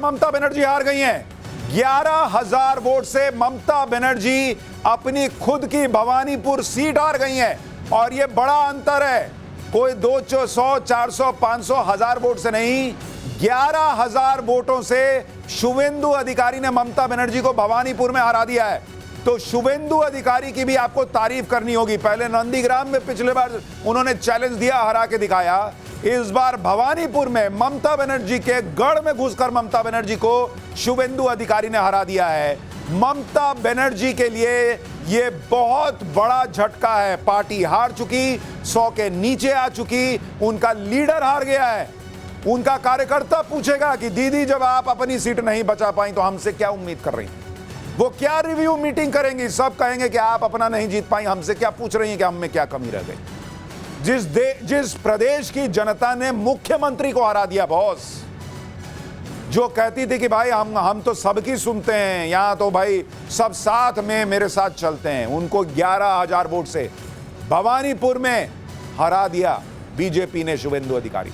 ममता बनर्जी हार गई हैं। 11,000 वोट से ममता बनर्जी अपनी खुद की भवानीपुर सीट हार गई हैं और यह बड़ा अंतर है। कोई 200, 400, 500, 1000 वोट से नहीं, 11,000 वोटों से शुवेंदु अधिकारी ने ममता बनर्जी को भवानीपुर में हरा दिया है। तो शुवेंदु अधिकारी की भी आपको तारीफ करनी होगी। पहले नंदीग्राम में पिछले बार उन्होंने चैलेंज दिया, हरा के दिखाया। इस बार भवानीपुर में ममता बनर्जी के गढ़ में घुसकर ममता बनर्जी को शुवेंदु अधिकारी ने हरा दिया है। ममता बनर्जी के लिए यह बहुत बड़ा झटका है। पार्टी हार चुकी, 100 के नीचे आ चुकी, उनका लीडर हार गया है। उनका कार्यकर्ता पूछेगा कि दीदी जब आप अपनी सीट नहीं बचा पाई तो हमसे क्या उम्मीद कर रही हैं? वो क्या रिव्यू मीटिंग करेंगी? सब कहेंगे कि आप अपना नहीं जीत पाई, हमसे क्या पूछ रही हैं कि हम में क्या कमी रह गई। जिस प्रदेश की जनता ने मुख्यमंत्री को हरा दिया, बॉस, जो कहती थी कि भाई हम तो सबकी सुनते हैं, यहां तो भाई सब साथ में मेरे साथ चलते हैं, उनको 11,000 वोट से भवानीपुर में हरा दिया बीजेपी ने शुवेंदु अधिकारी।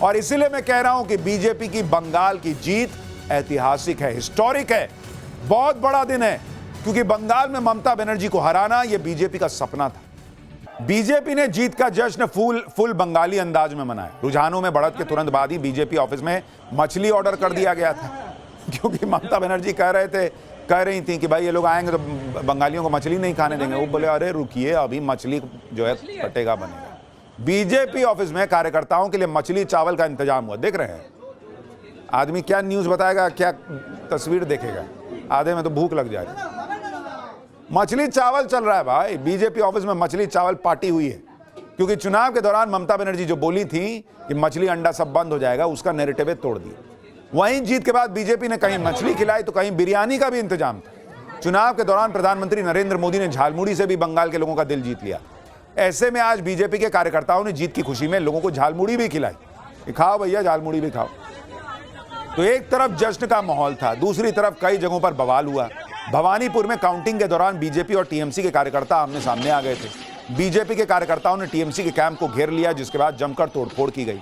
और इसीलिए मैं कह रहा हूं कि बीजेपी की बंगाल की जीत ऐतिहासिक है, हिस्टोरिक है, बहुत बड़ा दिन है, क्योंकि बंगाल में ममता बनर्जी को हराना यह बीजेपी का सपना था। बीजेपी ने जीत का जश्न फुल बंगाली अंदाज में मनाया। रुझानों में बढ़त के तुरंत बाद ही बीजेपी ऑफिस में मछली ऑर्डर कर दिया गया था, क्योंकि ममता बनर्जी कह रही थी कि भाई ये लोग आएंगे तो बंगालियों को मछली नहीं खाने देंगे। वो बोले अरे रुकिए, अभी मछली जो है कटेगा बनेगा। बीजेपी ऑफिस में कार्यकर्ताओं के लिए मछली चावल का इंतजाम हुआ। देख रहे हैं आदमी क्या न्यूज बताएगा, क्या तस्वीर देखेगा, आधे में तो भूख लग जाएगी। मछली चावल चल रहा है भाई, बीजेपी ऑफिस में मछली चावल पार्टी हुई है, क्योंकि चुनाव के दौरान ममता बनर्जी जो बोली थी कि मछली अंडा सब बंद हो जाएगा, उसका नैरेटिव तोड़ दिया। वहीं जीत के बाद बीजेपी ने कहीं मछली खिलाई तो कहीं बिरयानी का भी इंतजाम था। चुनाव के दौरान प्रधानमंत्री नरेंद्र मोदी ने झालमुड़ी से भी बंगाल के लोगों का दिल जीत लिया। ऐसे में आज बीजेपी के कार्यकर्ताओं ने जीत की खुशी में लोगों को झालमुड़ी भी खिलाई। खाओ भैया, झालमुड़ी भी खाओ। तो एक तरफ जश्न का माहौल था, दूसरी तरफ कई जगहों पर बवाल हुआ। भवानीपुर में काउंटिंग के दौरान बीजेपी और टीएमसी के कार्यकर्ता आमने सामने आ गए थे। बीजेपी के कार्यकर्ताओं ने टीएमसी के कैंप को घेर लिया, जिसके बाद जमकर तोड़फोड़ की गई।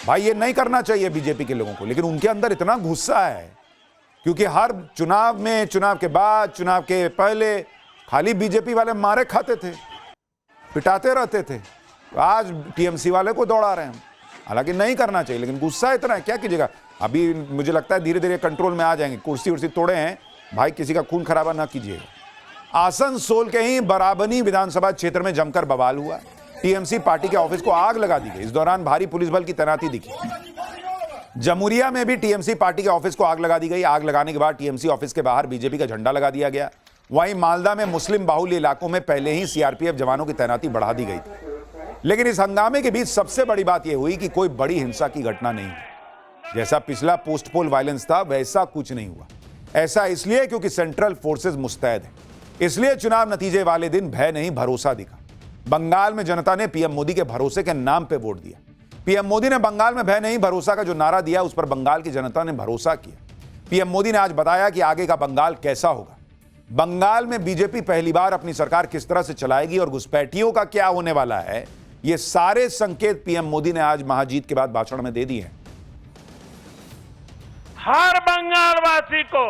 भाई ये नहीं करना चाहिए बीजेपी के लोगों को, लेकिन उनके अंदर इतना गुस्सा है, क्योंकि हर चुनाव में, चुनाव के बाद, चुनाव के पहले खाली बीजेपी वाले मारे खाते थे, पिटाते रहते थे। तो आज टीएमसी वाले को दौड़ा रहे हैं। हालांकि नहीं करना चाहिए, लेकिन गुस्सा इतना है, क्या कीजिएगा। अभी मुझे लगता है धीरे धीरे कंट्रोल में आ जाएंगे। कुर्सी उर्सी तोड़े हैं भाई, किसी का खून खराबा ना कीजिएगा। आसनसोल के ही बराबनी विधानसभा क्षेत्र में जमकर बवाल हुआ। टीएमसी पार्टी के ऑफिस को आग लगा दी गई। इस दौरान भारी पुलिस बल की तैनाती दिखी। जमुरिया में भी टीएमसी पार्टी के ऑफिस को आग लगा दी गई। आग लगाने के बाद टीएमसी ऑफिस के बाहर बीजेपी का झंडा लगा दिया गया। वहीं मालदा में मुस्लिम बाहुल्य इलाकों में पहले ही सीआरपीएफ जवानों की तैनाती बढ़ा दी गई थी। लेकिन इस हंगामे के बीच सबसे बड़ी बात यह हुई कि कोई बड़ी हिंसा की घटना नहीं हुई। जैसा पिछला पोस्ट पोल वायलेंस था, वैसा कुछ नहीं हुआ। ऐसा इसलिए क्योंकि सेंट्रल फोर्सेस मुस्तैद है। इसलिए चुनाव नतीजे वाले दिन भय नहीं, भरोसा दिखा। बंगाल में जनता ने पीएम मोदी के भरोसे के नाम पे वोट दिया। पीएम मोदी ने बंगाल में भय नहीं, भरोसा का जो नारा दिया, उस पर बंगाल की जनता ने भरोसा किया। पीएम मोदी ने आज बताया कि आगे का बंगाल कैसा होगा। बंगाल में बीजेपी पहली बार अपनी सरकार किस तरह से चलाएगी और घुसपैठियों का क्या होने वाला है, ये सारे संकेत पीएम मोदी ने आज महाजीत के बाद भाषण में दे दिए हैं। हर बंगाल वासी को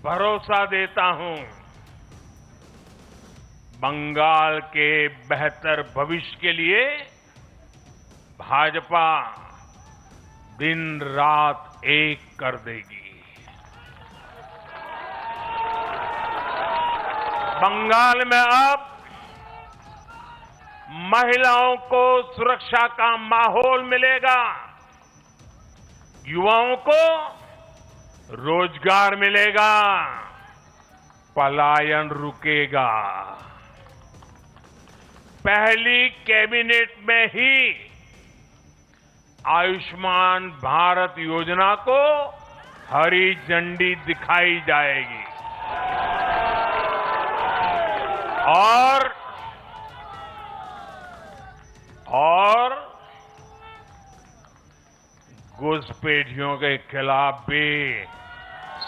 भरोसा देता हूं, बंगाल के बेहतर भविष्य के लिए भाजपा दिन रात एक कर देगी। बंगाल में अब महिलाओं को सुरक्षा का माहौल मिलेगा, युवाओं को रोजगार मिलेगा, पलायन रुकेगा। पहली कैबिनेट में ही आयुष्मान भारत योजना को हरी झंडी दिखाई जाएगी और घुसपैठियों के खिलाफ भी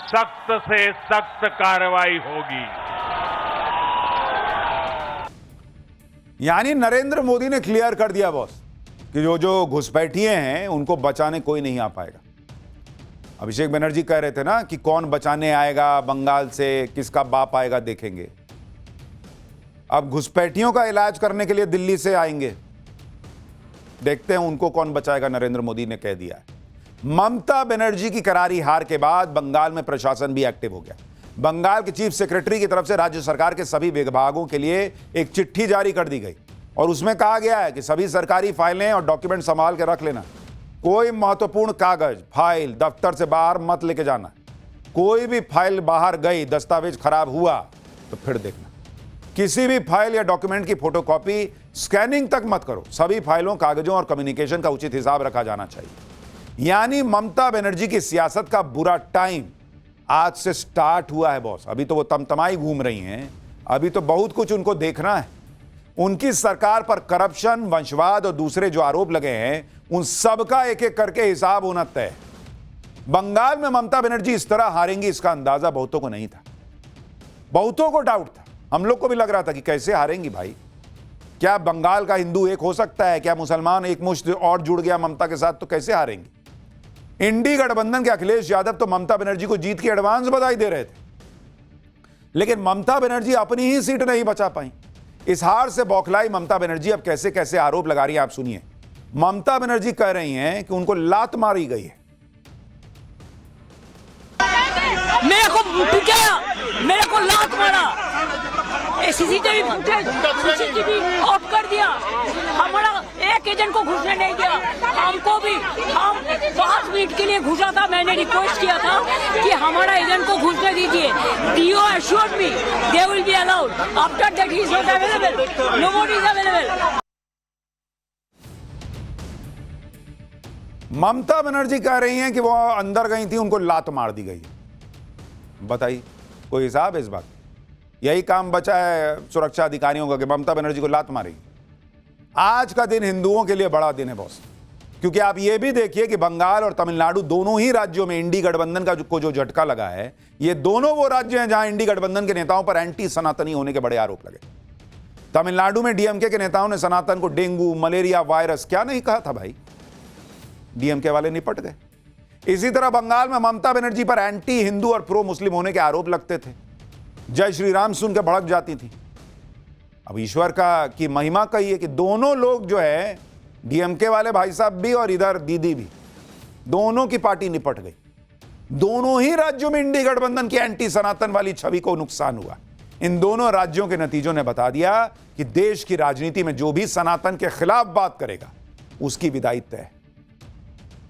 सख्त से सख्त कार्रवाई होगी। यानी नरेंद्र मोदी ने क्लियर कर दिया बॉस कि जो घुसपैठिए हैं उनको बचाने कोई नहीं आ पाएगा। अभिषेक बनर्जी कह रहे थे ना कि कौन बचाने आएगा बंगाल से, किसका बाप आएगा देखेंगे। अब घुसपैठियों का इलाज करने के लिए दिल्ली से आएंगे, देखते हैं उनको कौन बचाएगा, नरेंद्र मोदी ने कह दिया है। ममता बनर्जी की करारी हार के बाद बंगाल में प्रशासन भी एक्टिव हो गया। बंगाल के चीफ सेक्रेटरी की तरफ से राज्य सरकार के सभी विभागों के लिए एक चिट्ठी जारी कर दी गई और उसमें कहा गया है कि सभी सरकारी फाइलें और डॉक्यूमेंट संभाल के रख लेना। कोई महत्वपूर्ण कागज, फाइल दफ्तर से बाहर मत लेके जाना। कोई भी फाइल बाहर गई, दस्तावेज खराब हुआ तो फिर देखना। किसी भी फाइल या डॉक्यूमेंट की फोटोकॉपी, स्कैनिंग तक मत करो। सभी फाइलों, कागजों और कम्युनिकेशन का उचित हिसाब रखा जाना चाहिए। यानी ममता बनर्जी की सियासत का बुरा टाइम आज से स्टार्ट हुआ है बॉस। अभी तो वो तमतमाई घूम रही हैं, अभी तो बहुत कुछ उनको देखना है। उनकी सरकार पर करप्शन, वंशवाद और दूसरे जो आरोप लगे हैं उन सब का एक एक करके हिसाब होना तय है। बंगाल में ममता बनर्जी इस तरह हारेंगी इसका अंदाजा बहुतों को नहीं था। बहुतों को डाउट था, हम लोग को भी लग रहा था कि कैसे हारेंगी भाई। क्या बंगाल का हिंदू एक हो सकता है? क्या मुसलमान एक मुश्त और जुड़ गया ममता के साथ तो कैसे हारेंगी? इंडी गठबंधन के अखिलेश यादव तो ममता बनर्जी को जीत की एडवांस बधाई दे रहे थे, लेकिन ममता बनर्जी अपनी ही सीट नहीं बचा पाई। इस हार से बौखलाई ममता बनर्जी अब कैसे कैसे आरोप लगा रही है आप सुनिए। ममता बनर्जी कह रही हैं कि उनको लात मारी गई है। मेरे को पिटाया, मेरे को लात मारा, सीसीटीवी सीसीटीवी ऑफ कर दिया, हमारा एक एजेंट को घुसने नहीं दिया। हमको भी, हम 5 मिनट के लिए घुसा था, मैंने रिक्वेस्ट किया था कि हमारा एजेंट को घुसने दीजिए। DO assured me they will be allowed. After that he is not available. Nobody is available. Mamata Banerjee कह रही हैं कि वो अंदर गई थी, उनको लात मार दी गई। बताइए, कोई हिसाब है इस बात? यही काम बचा है सुरक्षा अधिकारियों का कि ममता बनर्जी को लात मारेगी। आज का दिन हिंदुओं के लिए बड़ा दिन है बॉस, क्योंकि आप ये भी देखिए कि बंगाल और तमिलनाडु दोनों ही राज्यों में इंडी गठबंधन का जो झटका लगा है, ये दोनों वो राज्य हैं जहां इंडी गठबंधन के नेताओं पर एंटी सनातनी होने के बड़े आरोप लगे। तमिलनाडु में डीएमके के नेताओं ने सनातन को डेंगू, मलेरिया वायरस क्या नहीं कहा था भाई, डीएमके वाले निपट गए। इसी तरह बंगाल में ममता बनर्जी पर एंटी हिंदू और प्रो मुस्लिम होने के आरोप लगते थे। जय श्री राम सुन के भड़क जाती थी। अब ईश्वर का की महिमा कही है कि दोनों लोग जो है, डीएमके वाले भाई साहब भी और इधर दीदी भी, दोनों की पार्टी निपट गई। दोनों ही राज्यों में इंडी गठबंधन की एंटी सनातन वाली छवि को नुकसान हुआ। इन दोनों राज्यों के नतीजों ने बता दिया कि देश की राजनीति में जो भी सनातन के खिलाफ बात करेगा उसकी विदाई तय है।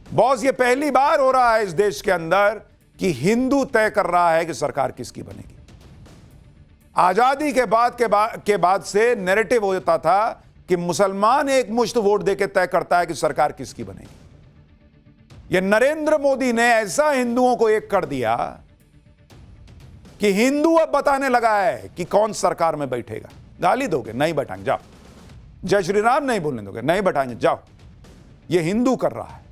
बॉस, ये पहली बार हो रहा है इस देश के अंदर कि हिंदू तय कर रहा है कि सरकार किसकी बनेगी। आजादी के बाद से नैरेटिव होता था कि मुसलमान एक मुश्त वोट देकर तय करता है कि सरकार किसकी बनेगी। यह नरेंद्र मोदी ने ऐसा हिंदुओं को एक कर दिया कि हिंदू अब बताने लगा है कि कौन सरकार में बैठेगा। गाली दोगे? नहीं बैठाएंगे, जाओ। जय श्री राम नहीं बोलने दोगे? नहीं बैठाएंगे, जाओ। यह हिंदू कर रहा है,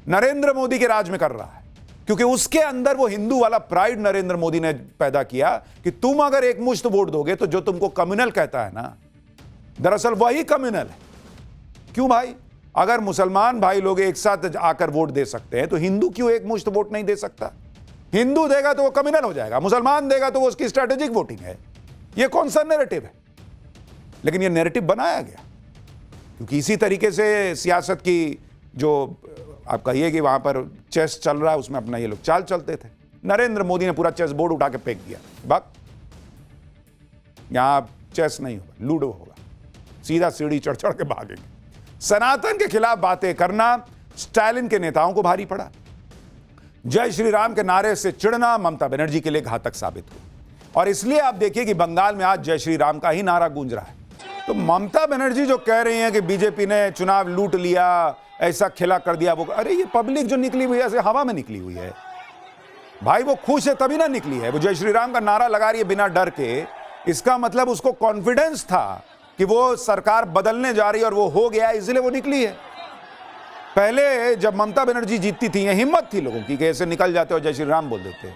नरेंद्र मोदी के राज में कर रहा है, क्योंकि उसके अंदर वो हिंदू वाला प्राइड नरेंद्र मोदी ने पैदा किया कि तुम अगर एक मुश्त वोट दोगे तो जो तुमको कम्युनल कहता है ना, दरअसल वही कम्युनल है। क्यों भाई? अगर मुसलमान भाई लोग एक साथ आकर वोट दे सकते हैं तो हिंदू क्यों एक मुश्त वोट नहीं दे सकता? हिंदू देगा तो वो कम्युनल हो जाएगा, मुसलमान देगा तो वो उसकी स्ट्रेटेजिक वोटिंग है। ये कौन सा नैरेटिव है? लेकिन ये नैरेटिव बनाया गया क्योंकि इसी तरीके से सियासत की, जो आप कहिए कि वहां पर चेस चल रहा है, उसमें अपना ये लोग चाल चलते थे। नरेंद्र मोदी ने पूरा चेस बोर्ड उठा के फेंक दिया, बात यहां चेस नहीं होगा, लूडो होगा। सीधा सीढ़ी चढ़ चढ़ के भागेंगे। सनातन के खिलाफ बातें करना स्टालिन के नेताओं को भारी पड़ा। जय श्री राम के नारे से चिढ़ना ममता बनर्जी के लिए घातक साबित हुआ। और इसलिए आप देखिए कि बंगाल में आज जय श्री राम का ही नारा गूंज रहा है। तो ममता बनर्जी जो कह रही हैं कि बीजेपी ने चुनाव लूट लिया, ऐसा खेला कर दिया, वो अरे ये पब्लिक जो निकली हुई है ऐसे हवा में निकली हुई है भाई। वो खुश है तभी ना निकली है। वो जय श्री राम का नारा लगा रही है बिना डर के, इसका मतलब उसको कॉन्फिडेंस था कि वो सरकार बदलने जा रही है और वो हो गया, इसलिए वो निकली है। पहले जब ममता बनर्जी जीतती थी, ये हिम्मत थी लोगों की कि ऐसे निकल जाते और जय श्री राम बोल देते।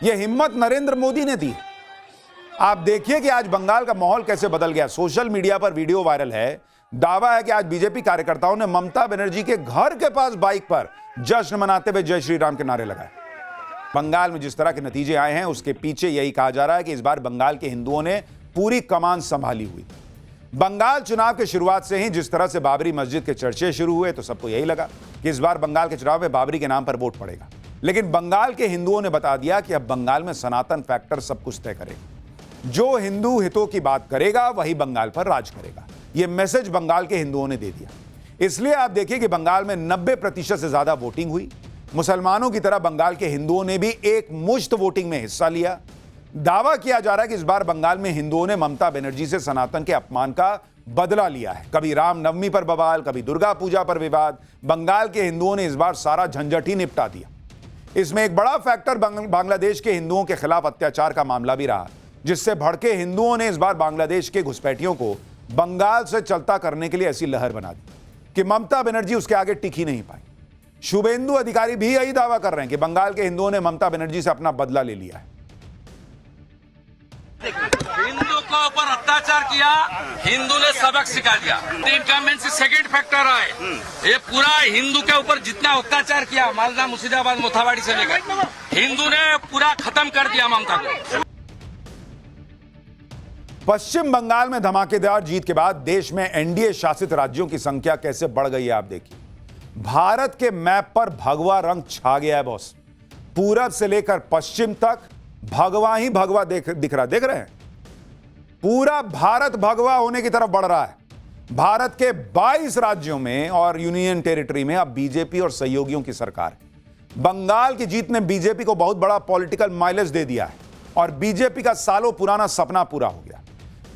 ये हिम्मत नरेंद्र मोदी ने दी। आप देखिए कि आज बंगाल का माहौल कैसे बदल गया। सोशल मीडिया पर वीडियो वायरल है, दावा है कि आज बीजेपी कार्यकर्ताओं ने ममता बनर्जी के घर के पास बाइक पर जश्न मनाते हुए जय श्री राम के नारे लगाए। बंगाल में जिस तरह के नतीजे आए हैं उसके पीछे यही कहा जा रहा है कि इस बार बंगाल के हिंदुओं ने पूरी कमान संभाली हुई। बंगाल चुनाव के शुरुआत से ही जिस तरह से बाबरी मस्जिद के चर्चे शुरू हुए तो सबको यही लगा कि इस बार बंगाल के चुनाव में बाबरी के नाम पर वोट पड़ेगा। लेकिन बंगाल के हिंदुओं ने बता दिया कि अब बंगाल में सनातन फैक्टर सब कुछ तय करेगा। जो हिंदू हितों की बात करेगा वही बंगाल पर राज करेगा। यह मैसेज बंगाल के हिंदुओं ने दे दिया। इसलिए आप देखिए कि बंगाल में 90% से ज्यादा वोटिंग हुई। मुसलमानों की तरह बंगाल के हिंदुओं ने भी एक मुश्त वोटिंग में हिस्सा लिया। दावा किया जा रहा है कि इस बार बंगाल में हिंदुओं ने ममता बनर्जी से सनातन के अपमान का बदला लिया है। कभी रामनवमी पर बवाल, कभी दुर्गा पूजा पर विवाद। बंगाल के हिंदुओं ने इस बार सारा झंझट ही निपटा दिया। इसमें एक बड़ा फैक्टर बांग्लादेश के हिंदुओं के खिलाफ अत्याचार का मामला भी रहा, जिससे भड़के हिंदुओं ने इस बार बांग्लादेश के घुसपैठियों को बंगाल से चलता करने के लिए ऐसी लहर बना दी कि ममता बनर्जी उसके आगे टिक ही नहीं पाई। शुभेंदु अधिकारी भी यही दावा कर रहे हैं कि बंगाल के हिंदुओं ने ममता बनर्जी से अपना बदला ले लिया है। हिंदू के ऊपर अत्याचार किया, हिंदू ने सबक सिखा दिया। इनकम्बेंसी सेकंड फैक्टर है। ये पूरा हिंदू के ऊपर जितना अत्याचार किया मालदा, मुर्शिदाबाद, मोथाबाड़ी से लेकर हिंदू ने पूरा खत्म कर दिया ममता को। पश्चिम बंगाल में धमाकेदार जीत के बाद देश में एनडीए शासित राज्यों की संख्या कैसे बढ़ गई है आप देखिए। भारत के मैप पर भगवा रंग छा गया है बॉस। पूरब से लेकर पश्चिम तक भगवा ही भगवा दिख रहे हैं। पूरा भारत भगवा होने की तरफ बढ़ रहा है। भारत के 22 राज्यों में और यूनियन टेरिटरी में अब बीजेपी और सहयोगियों की सरकार है। बंगाल की जीत ने बीजेपी को बहुत बड़ा पॉलिटिकल माइलेज दे दिया है और बीजेपी का सालों पुराना सपना पूरा हो गया।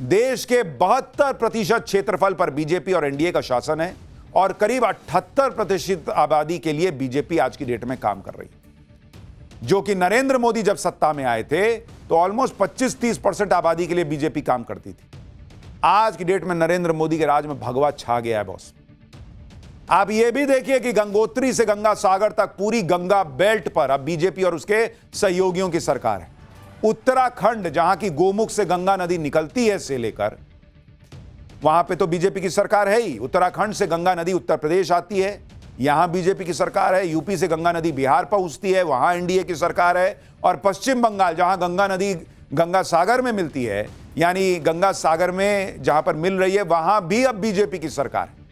देश के 72% क्षेत्रफल पर बीजेपी और एनडीए का शासन है और करीब 78% आबादी के लिए बीजेपी आज की डेट में काम कर रही है। जो कि नरेंद्र मोदी जब सत्ता में आए थे तो ऑलमोस्ट 25-30% आबादी के लिए बीजेपी काम करती थी। आज की डेट में नरेंद्र मोदी के राज में भगवा छा गया है बॉस। आप यह भी देखिए कि गंगोत्री से गंगा सागर तक पूरी गंगा बेल्ट पर अब बीजेपी और उसके सहयोगियों की सरकार है। उत्तराखंड जहां की गोमुख से गंगा नदी निकलती है से लेकर वहां पे तो बीजेपी की सरकार है ही। उत्तराखंड से गंगा नदी उत्तर प्रदेश आती है, यहां बीजेपी की सरकार है। यूपी से गंगा नदी बिहार पहुंचती है, वहां एनडीए की सरकार है। और पश्चिम बंगाल जहां गंगा नदी गंगा सागर में मिलती है, यानी गंगा सागर में जहां पर मिल रही है, वहां भी अब बीजेपी की सरकार है।